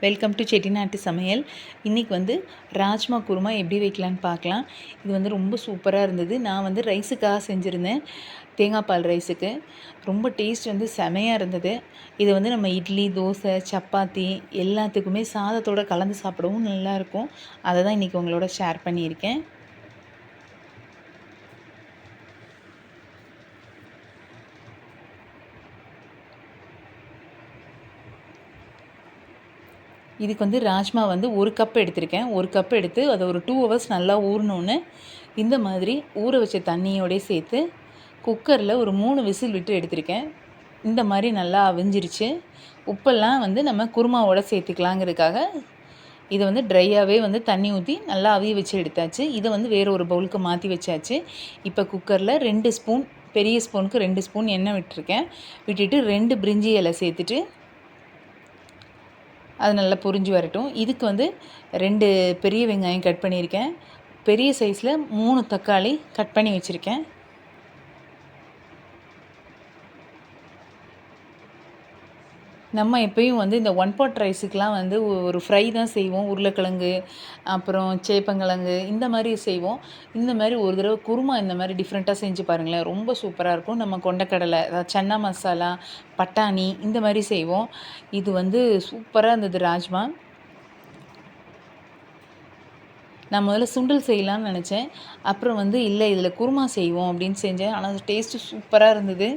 Welcome to செட்டிநாட்டு சமையல். இன்றைக்கி வந்து ராஜ்மா குருமா எப்படி வைக்கலான்னு பார்க்கலாம். இது வந்து ரொம்ப சூப்பராக இருந்தது. நான் வந்து ரைஸுக்காக செஞ்சுருந்தேன், தேங்காய் பால் ரைஸுக்கு. ரொம்ப டேஸ்ட் வந்து செமையாக இருந்தது. இதை வந்து நம்ம இட்லி, தோசை, சப்பாத்தி எல்லாத்துக்குமே சாதத்தோடு கலந்து சாப்பிடவும் நல்லாயிருக்கும். அதை தான் இன்றைக்கி உங்களோட ஷேர் பண்ணியிருக்கேன். இதுக்கு வந்து ராஜ்மா வந்து 1 கப் எடுத்திருக்கேன். 1 கப் எடுத்து அதை ஒரு 2 ஹவர்ஸ் நல்லா ஊறினோன்னு இந்த மாதிரி ஊற வச்ச தண்ணியோடய சேர்த்து குக்கரில் ஒரு 3 விசில் விட்டு எடுத்திருக்கேன். இந்த மாதிரி நல்லா அவிஞ்சிருச்சு. உப்பெல்லாம் வந்து நம்ம குருமாவோட சேர்த்துக்கலாங்கிறதுக்காக இதை வந்து ட்ரையாகவே வந்து தண்ணி ஊற்றி நல்லா அவிய வச்சு எடுத்தாச்சு. இதை வந்து வேறு ஒரு பவுலுக்கு மாற்றி வச்சாச்சு. இப்போ குக்கரில் 2 ஸ்பூன், பெரிய ஸ்பூனுக்கு 2 ஸ்பூன் எண்ணெய் விட்டுருக்கேன். விட்டுட்டு 2 பிரிஞ்சி இலை சேர்த்துட்டு அது நல்லா பொரிஞ்சு வரட்டும். இதுக்கு வந்து 2 பெரிய வெங்காயம் கட் பண்ணியிருக்கேன். பெரிய சைஸில் 3 தக்காளி கட் பண்ணி வச்சுருக்கேன். நம்ம எப்பயும் வந்து இந்த 1 பாட் ரைஸுக்கெலாம் வந்து ஒரு ஃப்ரை தான் செய்வோம். உருளைக்கிழங்கு, அப்புறம் சேப்பங்கிழங்கு இந்த மாதிரி செய்வோம். இந்த மாதிரி ஒரு தடவை குருமா இந்த மாதிரி டிஃப்ரெண்ட்டாக செஞ்சு பாருங்களேன். ரொம்ப சூப்பராக இருக்கும். நம்ம கொண்டக்கடலை, சன்னா மசாலா, பட்டாணி இந்த மாதிரி செய்வோம். இது வந்து சூப்பராக இருந்தது ராஜ்மா. நான் முதல்ல சுண்டல் செய்யலான்னு நினச்சேன். அப்புறம் வந்து இல்லை இதில் குருமா செய்வோம் அப்படின்னு செஞ்சேன். ஆனால் அது டேஸ்ட்டு சூப்பராக இருந்தது.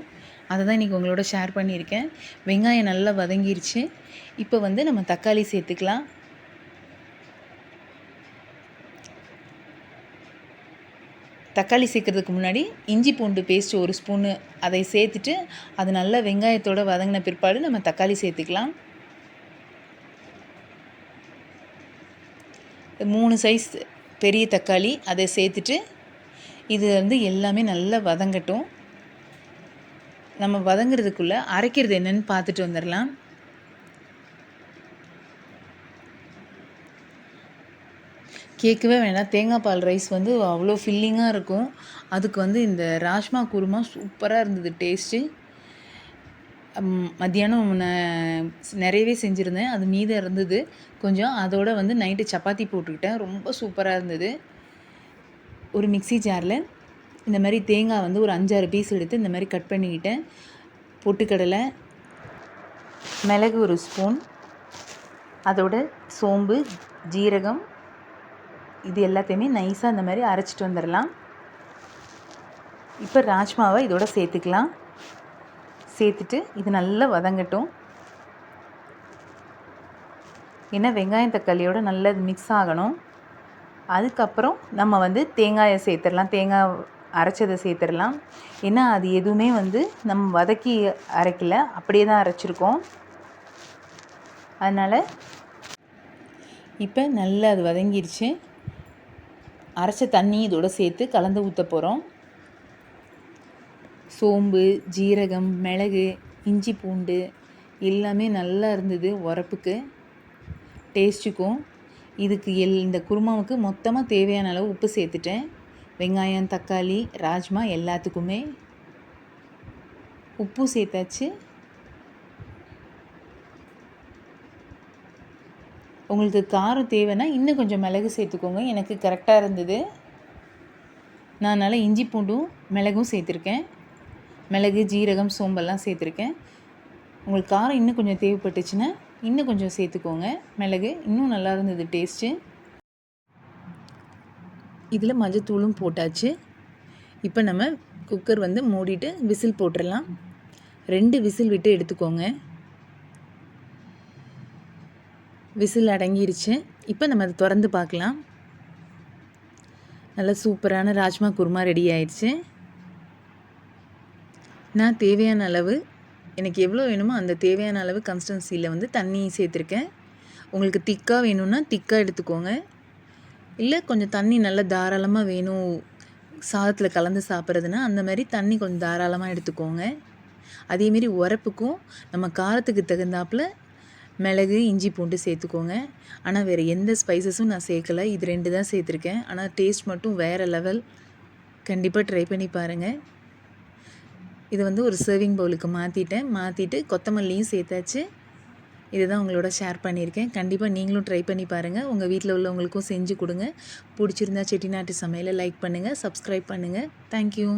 அதை தான் இன்றைக்கி உங்களோட ஷேர் பண்ணியிருக்கேன். வெங்காயம் நல்லா வதங்கிருச்சு. இப்போ வந்து நம்ம தக்காளி சேர்த்துக்கலாம். தக்காளி சேர்க்குறதுக்கு முன்னாடி இஞ்சி பூண்டு பேஸ்ட் 1 ஸ்பூனு அதை சேர்த்துட்டு அது நல்லா வெங்காயத்தோடு வதங்கின பிற்பாடு நம்ம தக்காளி சேர்த்துக்கலாம். 3 சைஸ் பெரிய தக்காளி அதை சேர்த்துட்டு இது வந்து எல்லாமே நல்லா வதங்கட்டும். நம்ம வதங்கிறதுக்குள்ளே அரைக்கிறது என்னென்னு பார்த்துட்டு வந்துடலாம். கேட்கவே வேணாம், தேங்காய் பால் ரைஸ் வந்து அவ்வளோ ஃபில்லிங்காக இருக்கும். அதுக்கு வந்து இந்த ராஜ்மா குருமா சூப்பராக இருந்தது டேஸ்ட்டு. மத்தியானம் நிறையவே செஞ்சுருந்தேன். அது மீதம் இருந்தது கொஞ்சம். அதோடு வந்து நைட்டு சப்பாத்தி போட்டுக்கிட்டேன். ரொம்ப சூப்பராக இருந்தது. ஒரு மிக்ஸி ஜாரில் இந்த மாதிரி தேங்காய் வந்து ஒரு 5-6 பீஸ் எடுத்து இந்த மாதிரி கட் பண்ணிக்கிட்டேன். பொட்டுக்கடலை, மிளகு 1 ஸ்பூன், அதோட சோம்பு, ஜீரகம் இது எல்லாத்தையுமே நைஸாக இந்த மாதிரி அரைச்சிட்டு வந்துடலாம். இப்போ ராஜ்மாவை இதோட சேர்த்துக்கலாம். சேர்த்துட்டு இது நல்லா வதங்கட்டும். ஏன்னா வெங்காயம் தக்காளியோட நல்லா மிக்ஸ் ஆகணும். அதுக்கப்புறம் நம்ம வந்து தேங்காயை சேர்த்துடலாம். தேங்காய் அரைச்சதை சேர்த்துடலாம். ஏன்னா அது எதுவுமே வந்து நம்ம வதக்கி அரைக்கல, அப்படியே தான் அரைச்சிருக்கோம். அதனால் இப்போ நல்லா அது வதங்கிருச்சு. அரைச்ச தண்ணி இதோட சேர்த்து கலந்து ஊற்ற போகிறோம். சோம்பு, ஜீரகம், மிளகு, இஞ்சி பூண்டு எல்லாமே நல்லா இருந்தது. உரப்புக்கு, டேஸ்ட்டுக்கும். இதுக்கு இந்த குருமாவுக்கு மொத்தமாக தேவையான அளவு உப்பு சேர்த்துட்டேன். வெங்காயம், தக்காளி, ராஜ்மா எல்லாத்துக்குமே உப்பு சேர்த்தாச்சு. உங்களுக்கு காரம் தேவைன்னா இன்னும் கொஞ்சம் மிளகு சேர்த்துக்கோங்க. எனக்கு கரெக்டாக இருந்தது. நான் அதனால் இஞ்சி பூண்டும் மிளகும் சேர்த்துருக்கேன். மிளகு, ஜீரகம், சோம்பெல்லாம் சேர்த்துருக்கேன். உங்களுக்கு காரம் இன்னும் கொஞ்சம் தேவைப்பட்டுச்சுன்னா இன்னும் கொஞ்சம் சேர்த்துக்கோங்க. மிளகு இன்னும் நல்லா இருந்தது டேஸ்ட்டு. இதில் மஞ்சத்தூளும் போட்டாச்சு. இப்போ நம்ம குக்கர் வந்து மூடிட்டு விசில் போட்டுடலாம். 2 விசில் விட்டு எடுத்துக்கோங்க. விசில் அடங்கிருச்சு. இப்போ நம்ம அதை திறந்து பார்க்கலாம். நல்லா சூப்பரான ராஜ்மா குருமா ரெடி ஆயிடுச்சு. நான் தேவையான அளவு, எனக்கு எவ்வளோ வேணுமோ அந்த தேவையான அளவு கன்சிஸ்டன்சியில் வந்து தண்ணி சேர்த்துருக்கேன். உங்களுக்கு திக்காக வேணும்னா திக்காக எடுத்துக்கோங்க. இல்லை கொஞ்சம் தண்ணி நல்லா தாராளமாக வேணும் சாதத்தில் கலந்து சாப்பிட்றதுனா அந்த மாதிரி தண்ணி கொஞ்சம் தாராளமாக எடுத்துக்கோங்க. அதேமாரி உரப்புக்கும் நம்ம காரத்துக்கு தகுந்தாப்பில் மிளகு, இஞ்சி பூண்டு சேர்த்துக்கோங்க. ஆனால் வேறு எந்த ஸ்பைசஸும் நான் சேர்க்கலை. இது 2 தான் சேர்த்துருக்கேன். ஆனால் டேஸ்ட் மட்டும் வேறு லெவல். கண்டிப்பாக ட்ரை பண்ணி பாருங்கள். இது வந்து ஒரு சர்விங் பவுலுக்கு மாற்றிட்டு கொத்தமல்லியும் சேர்த்தாச்சு. இதுதான் உங்களோட ஷேர் பண்ணியிருக்கேன். கண்டிப்பாக நீங்களும் ட்ரை பண்ணி பாருங்கள். உங்கள் வீட்டில் உள்ளவங்களுக்கும் செஞ்சு கொடுங்க. பிடிச்சிருந்தா செட்டிநாட்டு சமையலை லைக் பண்ணுங்கள், சப்ஸ்கிரைப் பண்ணுங்கள். தேங்க்யூ.